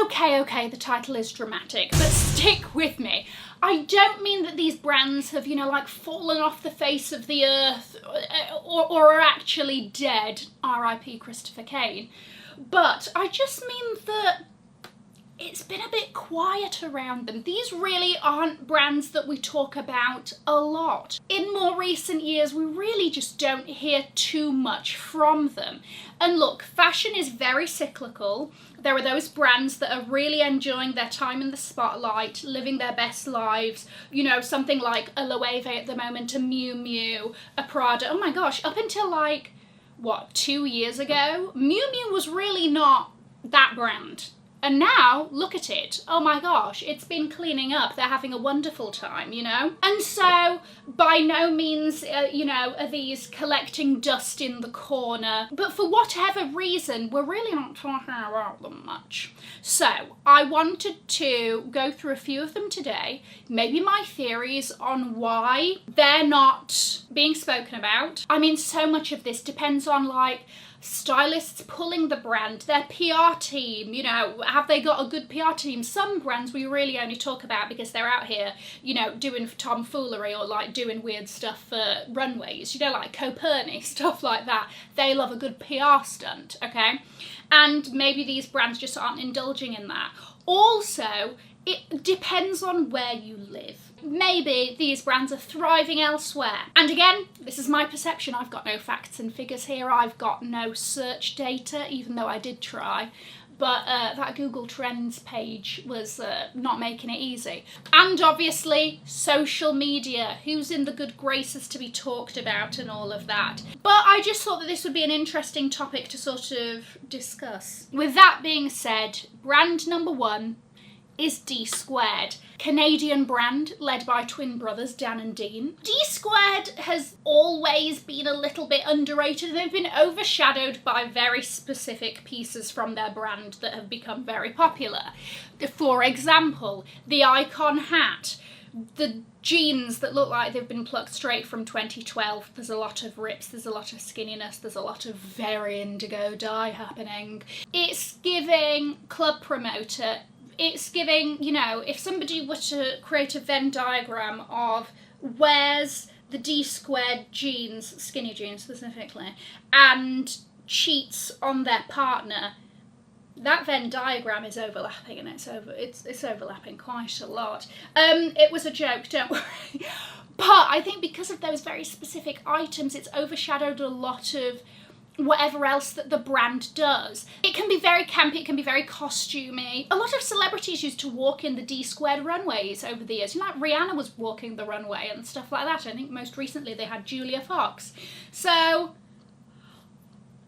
Okay, the title is dramatic, but stick with me. I don't mean that these brands have, you know, like fallen off the face of the earth or are actually dead, R.I.P. Christopher Kane, but I just mean that it's been a bit quiet around them. These really aren't brands that we talk about a lot. In more recent years, we really just don't hear too much from them. And look, fashion is very cyclical. There are those brands that are really enjoying their time in the spotlight, living their best lives. You know, something like a Loewe at the moment, a Miu Miu, a Prada. Oh my gosh, up until like, what, 2 years ago? Miu Miu was really not that brand. And now, look at it. Oh my gosh, it's been cleaning up. They're having a wonderful time, you know? And so, by no means, you know, are these collecting dust in the corner. But for whatever reason, we're really not talking about them much. So, I wanted to go through a few of them today. Maybe my theories on why they're not being spoken about. I mean, so much of this depends on, like, stylists pulling the brand, their PR team, you know, have they got a good PR team? Some brands we really only talk about because they're out here, you know, doing tomfoolery or like doing weird stuff for runways, you know, like Copernic, stuff like that. They love a good PR stunt, okay? And maybe these brands just aren't indulging in that. Also, it depends on where you live. Maybe these brands are thriving elsewhere. And again, this is my perception. I've got no facts and figures here. I've got no search data, even though I did try. But that Google Trends page was not making it easy. And obviously, social media. Who's in the good graces to be talked about and all of that. But I just thought that this would be an interesting topic to sort of discuss. With that being said, brand number one is Dsquared, Canadian brand led by twin brothers Dan and Dean. Dsquared has always been a little bit underrated. They've been overshadowed by very specific pieces from their brand that have become very popular. For example, the icon hat, the jeans that look like they've been plucked straight from 2012. There's a lot of rips, there's a lot of skinniness, there's a lot of very indigo dye happening. It's giving club promoter. It's giving, you know, if somebody were to create a Venn diagram of wears the Dsquared jeans, skinny jeans specifically, and cheats on their partner, that Venn diagram is overlapping, and it's overlapping quite a lot. It was a joke, don't worry. But I think because of those very specific items, it's overshadowed a lot of whatever else that the brand does. It can be very campy, it can be very costumey. A lot of celebrities used to walk in the Dsquared runways over the years. You know, like Rihanna was walking the runway and stuff like that. I think most recently they had Julia Fox. So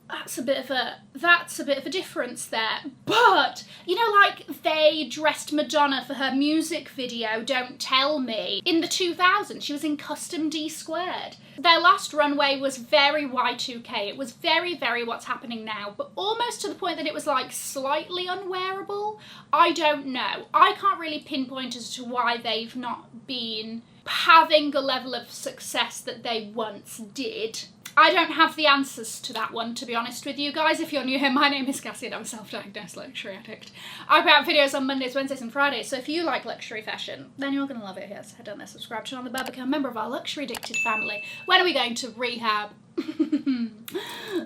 that's a bit of a difference there. But, you know, like they dressed Madonna for her music video, Don't Tell Me, in the 2000s. She was in custom Dsquared. Their last runway was very Y2K. It was very, very what's happening now, but almost to the point that it was like slightly unwearable. I don't know. I can't really pinpoint as to why they've not been having a level of success that they once did. I don't have the answers to that one, to be honest with you guys. If you're new here, my name is Cassie and I'm a self-diagnosed luxury addict. I put out videos on Mondays, Wednesdays and Fridays, so if you like luxury fashion, then you're going to love it here. So head down there, subscribe, turn on the bell, become a member of our luxury addicted family. When are we going to rehab?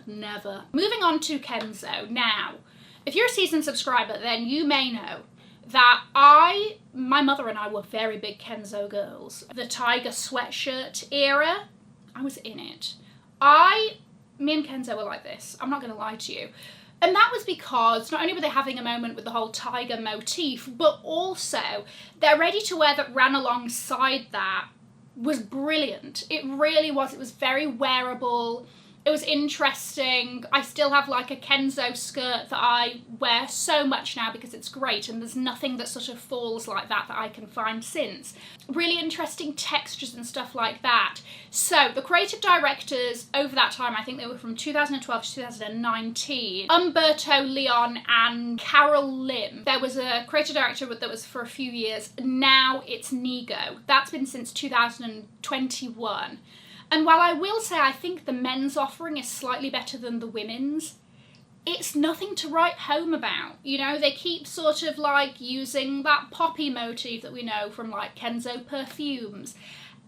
Never. Moving on to Kenzo. Now, if you're a seasoned subscriber, then you may know that my mother and I were very big Kenzo girls. The tiger sweatshirt era, I was in it. Me and Kenzo were like this, I'm not going to lie to you. And that was because not only were they having a moment with the whole tiger motif, but also their ready-to-wear that ran alongside that was brilliant. It really was. It was very wearable. It was interesting. I still have like a Kenzo skirt that I wear so much now because it's great, and there's nothing that sort of falls like that I can find since. Really interesting textures and stuff like that. So the creative directors over that time, I think they were from 2012 to 2019, Umberto Leon and Carol Lim. There was a creative director that was for a few years. Now it's Nigo. That's been since 2021. And while I will say I think the men's offering is slightly better than the women's, it's nothing to write home about. You know, they keep sort of like using that poppy motif that we know from like Kenzo perfumes.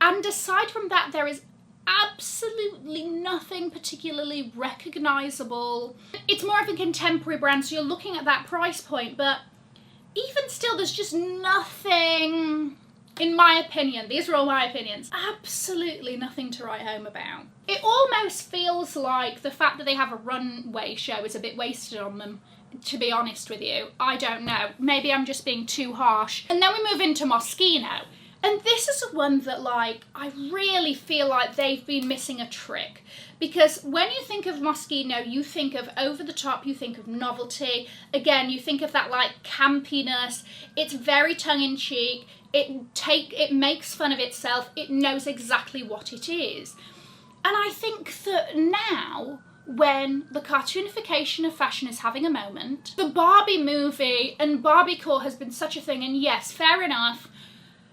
And aside from that, there is absolutely nothing particularly recognisable. It's more of a contemporary brand, so you're looking at that price point, but even still, there's just nothing, in my opinion, these are all my opinions, absolutely nothing to write home about. It almost feels like the fact that they have a runway show is a bit wasted on them, to be honest with you. I don't know. Maybe I'm just being too harsh. And then we move into Moschino. And this is one that, like, I really feel like they've been missing a trick. Because when you think of Moschino, you think of over the top, you think of novelty. Again, you think of that, like, campiness. It's very tongue-in-cheek. It makes fun of itself. It knows exactly what it is. And I think that now, when the cartoonification of fashion is having a moment, the Barbie movie and Barbiecore has been such a thing, and yes, fair enough,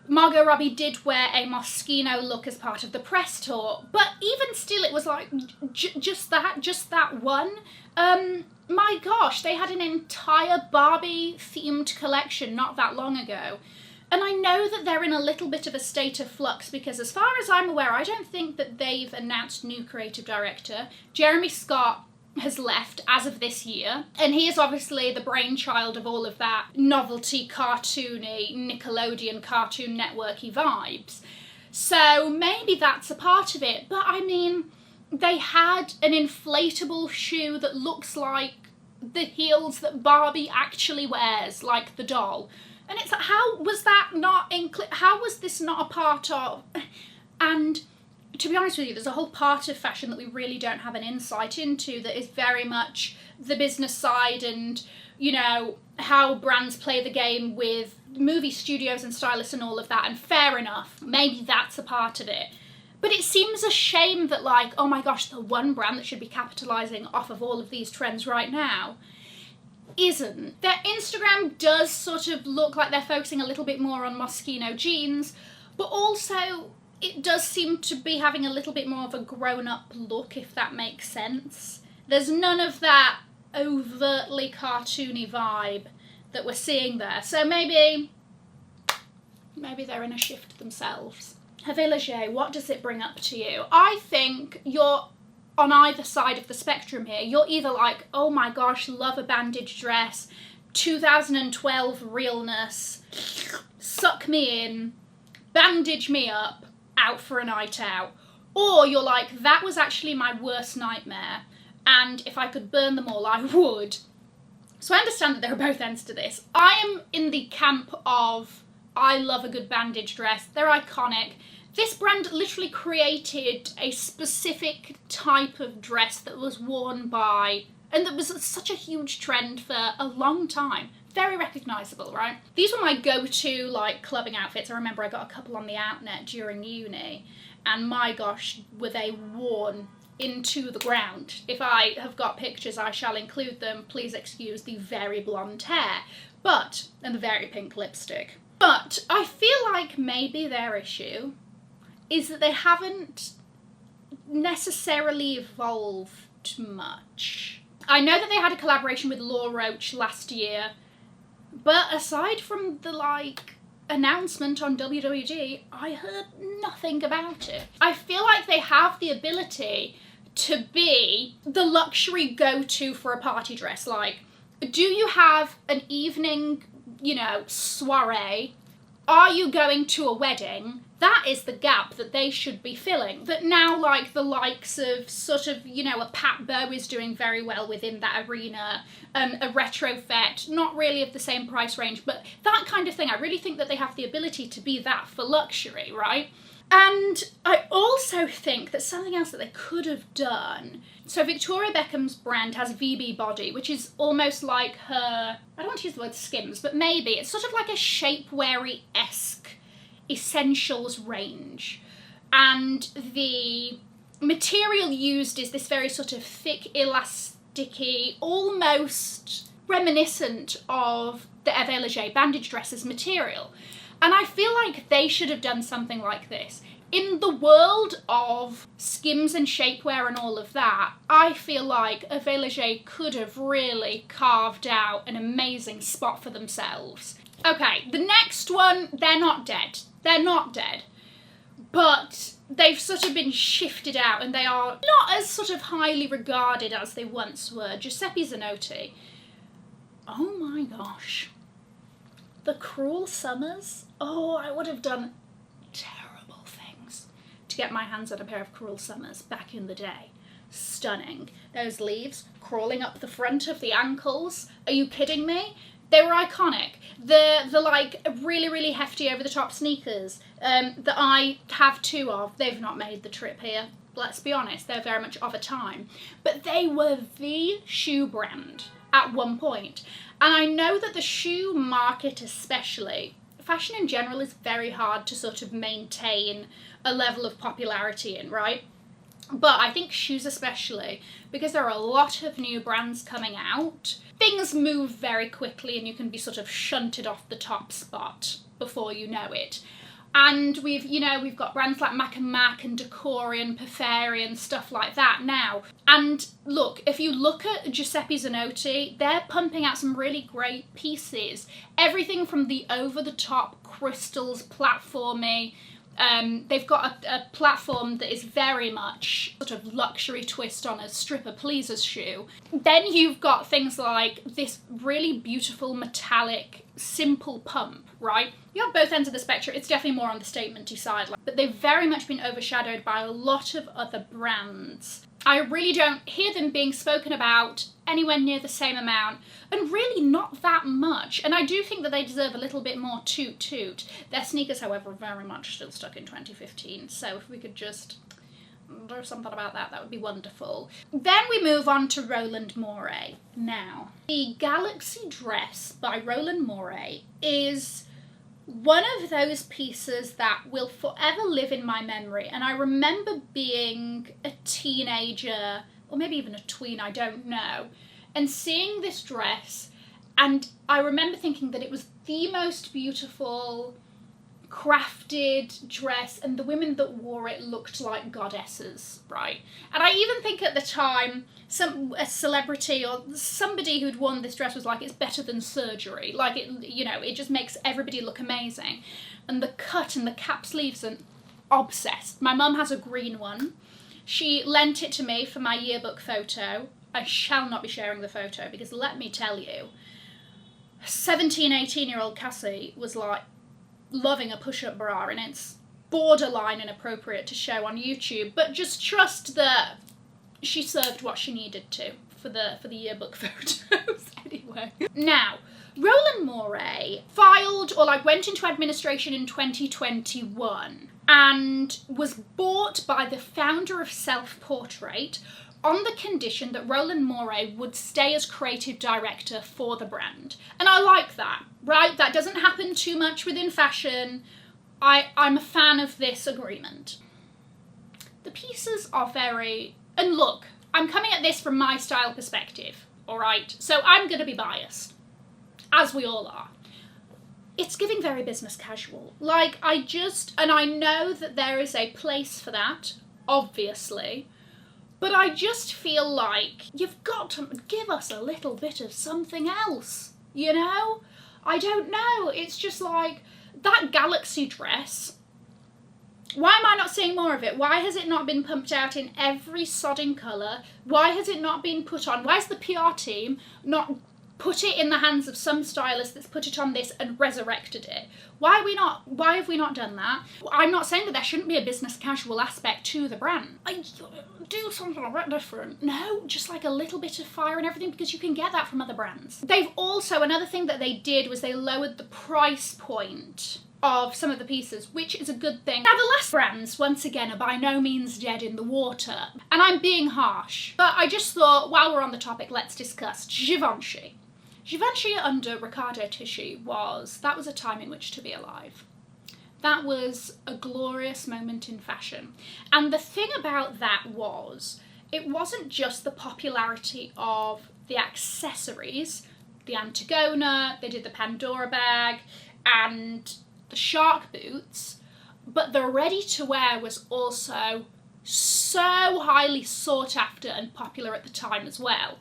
Margot Robbie did wear a Moschino look as part of the press tour, but even still it was like, just that one. My gosh, they had an entire Barbie themed collection not that long ago. And I know that they're in a little bit of a state of flux because as far as I'm aware, I don't think that they've announced new creative director. Jeremy Scott has left as of this year, and he is obviously the brainchild of all of that novelty, cartoony, Nickelodeon Cartoon Networky vibes. So maybe that's a part of it, but I mean, they had an inflatable shoe that looks like the heels that Barbie actually wears, like the doll. And it's like, how was this not a part of? And to be honest with you, there's a whole part of fashion that we really don't have an insight into that is very much the business side and, you know, how brands play the game with movie studios and stylists and all of that. And fair enough, maybe that's a part of it. But it seems a shame that, like, oh my gosh, the one brand that should be capitalising off of all of these trends right now isn't. Their Instagram does sort of look like they're focusing a little bit more on Moschino jeans, but also it does seem to be having a little bit more of a grown-up look, if that makes sense. There's none of that overtly cartoony vibe that we're seeing there. So maybe they're in a shift themselves. Hervé Leger, what does it bring up to you? I think you're on either side of the spectrum here. You're either like, oh my gosh, love a bandage dress, 2012 realness, suck me in, bandage me up, out for a night out. Or you're like, that was actually my worst nightmare, and if I could burn them all, I would. So I understand that there are both ends to this. I am in the camp of, I love a good bandage dress. They're iconic. This brand literally created a specific type of dress that was worn by, and that was such a huge trend for a long time. Very recognisable, right? These were my go-to, like, clubbing outfits. I remember I got a couple on the outnet during uni, and my gosh, were they worn into the ground. If I have got pictures, I shall include them. Please excuse the very blonde hair, and the very pink lipstick. But I feel like maybe their issue is that they haven't necessarily evolved much. I know that they had a collaboration with Law Roach last year, but aside from the, like, announcement on WWD, I heard nothing about it. I feel like they have the ability to be the luxury go-to for a party dress. Like, do you have an evening, you know, soiree? Are you going to a wedding? That is the gap that they should be filling. That now, like, the likes of sort of, you know, a Pat Bow is doing very well within that arena, a Retrofet, not really of the same price range, but that kind of thing. I really think that they have the ability to be that for luxury, right? And I also think that something else that they could have done, so Victoria Beckham's brand has VB Body, which is almost like her, I don't want to use the word Skims, but maybe, it's sort of like a shapewear-esque essentials range. And the material used is this very sort of thick, elasticy, almost reminiscent of the Hervé Leger bandage dresses material. And I feel like they should have done something like this. in the world of skims and shapewear and all of that, I feel like a Vélégé could have really carved out an amazing spot for themselves. Okay, the next one, they're not dead. They're not dead. But they've sort of been shifted out and they are not as sort of highly regarded as they once were. Giuseppe Zanoti. Oh my gosh. The Cruel Summers. Oh, I would have done terrible things to get my hands on a pair of Cruel Summers back in the day. Stunning. Those leaves crawling up the front of the ankles. Are you kidding me? They were iconic. The like really, really hefty over the top sneakers that I have two of, they've not made the trip here. Let's be honest, they're very much of a time. But they were the shoe brand at one point. And I know that the shoe market especially, fashion in general is very hard to sort of maintain a level of popularity in, right? But I think shoes especially, because there are a lot of new brands coming out, things move very quickly and you can be sort of shunted off the top spot before you know it. And we've got brands like Mac & Mac and Dsquared, Perferi and stuff like that now. And look, if you look at Giuseppe Zanoti, they're pumping out some really great pieces. Everything from the over-the-top crystals, platformy. They've got a platform that is very much sort of luxury twist on a stripper pleaser's shoe. Then you've got things like this really beautiful metallic simple pump, right? You have both ends of the spectrum. It's definitely more on the statementy side, but they've very much been overshadowed by a lot of other brands. I really don't hear them being spoken about anywhere near the same amount, and really not that much. And I do think that they deserve a little bit more toot toot. Their sneakers, however, are very much still stuck in 2015, so if we could just do something about that, that would be wonderful. Then we move on to Roland Mouret. Now, the Galaxy dress by Roland Mouret is one of those pieces that will forever live in my memory. And I remember being a teenager, or maybe even a tween, I don't know, and seeing this dress, and I remember thinking that it was the most beautiful crafted dress, and the women that wore it looked like goddesses, right? And I even think at the time a celebrity or somebody who'd worn this dress was like, it's better than surgery, like it, you know, it just makes everybody look amazing. And the cut and the cap sleeves, and obsessed. My mum has a green one. She lent it to me for my yearbook photo. I shall not be sharing the photo because let me tell you, 17, 18-year-old Cassie was like loving a push-up bra, and it's borderline inappropriate to show on YouTube, but just trust that she served what she needed to for the yearbook photos. Anyway. Now, Roland Mouret filed, or like went into administration in 2021 and was bought by the founder of Self Portrait on the condition that Roland Mouret would stay as creative director for the brand. And I like that, right? That doesn't happen too much within fashion. I'm a fan of this agreement. The pieces are very, and look, I'm coming at this from my style perspective, all right? So I'm going to be biased, as we all are. It's giving very business casual. Like, and I know that there is a place for that, obviously, but I just feel like you've got to give us a little bit of something else, you know? I don't know, it's just like, that Galaxy dress, why am I not seeing more of it? Why has it not been pumped out in every sodding colour? Why has it not been put on? Why has the PR team not put it in the hands of some stylist that's put it on this and resurrected it? Why have we not done that? I'm not saying that there shouldn't be a business casual aspect to the brand. Do something a bit different. No, just like a little bit of fire and everything, because you can get that from other brands. They've also, another thing that they did was they lowered the price point of some of the pieces, which is a good thing. Now, the last brands, once again, are by no means dead in the water, and I'm being harsh, but I just thought, while we're on the topic, let's discuss Givenchy. Givenchy under Riccardo Tisci that was a time in which to be alive. That was a glorious moment in fashion. And the thing about that was, it wasn't just the popularity of the accessories, the Antigona, they did the Pandora bag, and the shark boots. but the ready-to-wear was also so highly sought after and popular at the time as well.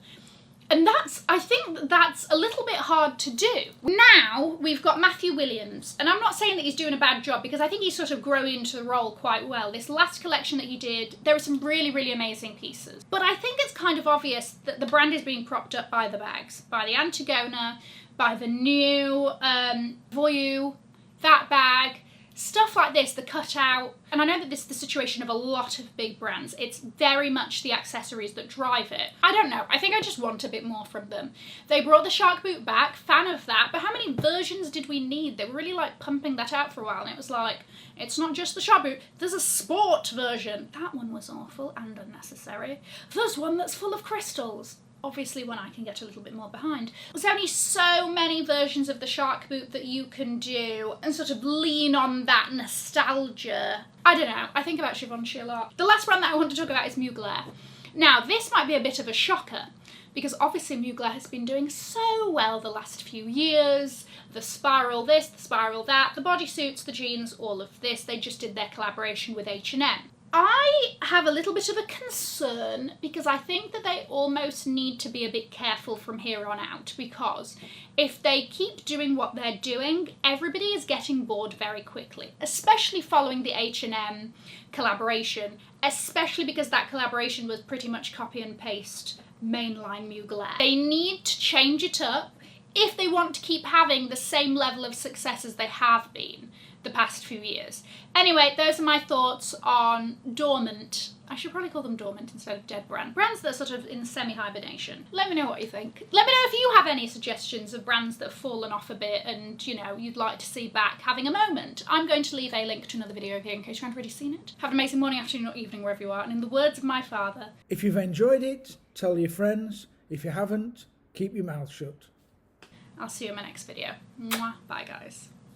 And I think that's a little bit hard to do. Now we've got Matthew Williams, and I'm not saying that he's doing a bad job because I think he's sort of growing into the role quite well. This last collection that he did, there were some really, really amazing pieces. But I think it's kind of obvious that the brand is being propped up by the bags, by the Antigona, by the new Voyou, that bag, stuff like this, the cutout. And I know that this is the situation of a lot of big brands. It's very much the accessories that drive it. I don't know, I think I just want a bit more from them. They brought the shark boot back, fan of that, but how many versions did we need? They were really like pumping that out for a while, and it was like, it's not just the shark boot, there's a sport version. That one was awful and unnecessary. There's one that's full of crystals. Obviously one I can get a little bit more behind. There's only so many versions of the shark boot that you can do and sort of lean on that nostalgia. I don't know, I think about Givenchy a lot. The last brand that I want to talk about is Mugler. Now this might be a bit of a shocker because obviously Mugler has been doing so well the last few years. The spiral this, the spiral that, the bodysuits, the jeans, all of this. They just did their collaboration with H&M. I have a little bit of a concern because I think that they almost need to be a bit careful from here on out, because if they keep doing what they're doing, everybody is getting bored very quickly, especially following the H&M collaboration, especially because that collaboration was pretty much copy and paste mainline Mugler. They need to change it up if they want to keep having the same level of success as they have been the past few years. Anyway, those are my thoughts on dormant. I should probably call them dormant instead of dead brand. Brands that are sort of in semi-hibernation. Let me know what you think. Let me know if you have any suggestions of brands that have fallen off a bit and, you know, you'd like to see back having a moment. I'm going to leave a link to another video here in case you haven't already seen it. Have an amazing morning, afternoon or evening wherever you are, and in the words of my father, if you've enjoyed it, tell your friends. If you haven't, keep your mouth shut. I'll see you in my next video. Mwah. Bye guys.